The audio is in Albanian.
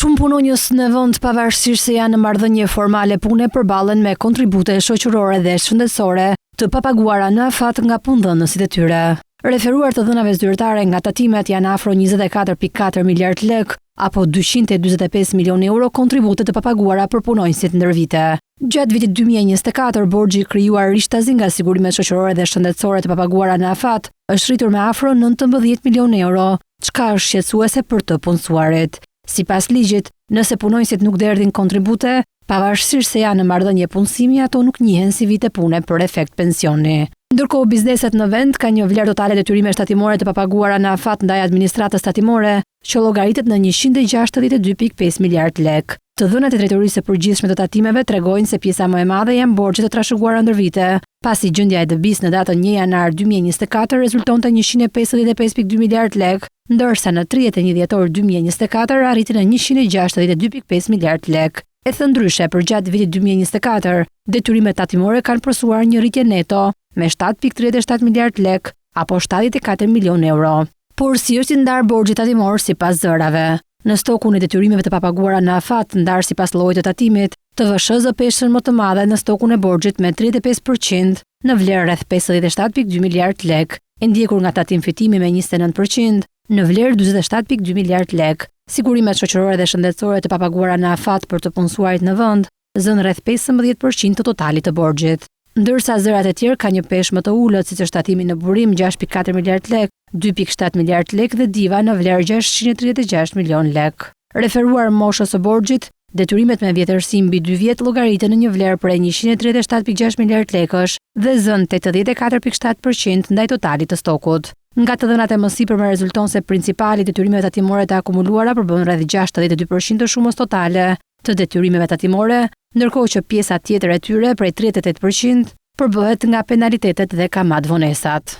Shumë punonjës në vend, pavarësisht se janë në marrëdhënie formale pune, përballen me kontribute shoqërore dhe shëndetësore të papaguara në afat nga punëdhënësit e tyre. Referuar të dhënave zyrtare nga tatimet janë afro 24.4 miliard lek apo 245 milion euro kontribute të papaguara për punonjësit ndër vite. Gjatë vitit 2024, borxhi krijuar rishtazi nga sigurimet shoqërore dhe shëndetësore të papaguara në afat është rritur me afro 19 milion euro, çka është shqetësuese për të punësuarit. Sipas ligjit, nëse punonjësit nuk derdhin kontribute, pavarësisht se janë në marrëdhënie punësimi, ato nuk njihen si vite pune për efekt pensioni. Ndërkohë, bizneset në vend kanë një vlerë totale detyrime shtatimore të papaguara në afat ndaj administratës statimore, që llogaritet në 162.5 miliard lek. Të dhënat e drejtorisë së përgjithshme të tatimeve tregojnë se pjesa më e madhe janë borxhet të trashëguara ndër vite, pasi gjendja e debis në datën 1 janar 2024 rezultonte 155.2 miliard lek, ndërsa në 31 dhjetor 2024 arriti në 162.5 miliard lek. Ndryshe, për gjatë vitit 2024, detyrimet tatimore kanë përsuar një rritje neto me 7.37 miliard lek apo 74 milion euro. Por si është i ndarë borxhi tatimor sipas zërave? Në stokun e detyrimeve të papaguara në afat ndarë sipas llojit të tatimit, TVSH peshën më të madhe në stokun e borxhit me 35% në vlerë rreth 57.2 miliard lek, e ndjekur nga tatim fitimi me 29% në vlerë 47.2 miliard lek. Sigurimet shoqërore dhe shëndetësore të papaguara në afat për të punësuarit në vend zën rreth 15% të totalit të borxhit. Ndërsa zërat e tjerë kanë një peshë më të ulët, siç është tatimi në burim 6.4 miliard lek, 2.7 miliard lek dhe diva në vlerë 636 milion lek. Referuar moshës së borxhit, detyrimet me vjetërsi mbi 2 vjet llogariten në një vlerë prej 137.6 miliard lekësh dhe zën 84.7% ndaj totalit të stokut. Nga të dhënat e mësipërme rezulton se principali detyrimeve tatimore të akumuluara përbën rreth 62% të shumës totale të detyrimeve tatimore, ndërkohë që pjesa tjetër e tyre prej 38% përbëhet nga penalitetet dhe kamat vonesat.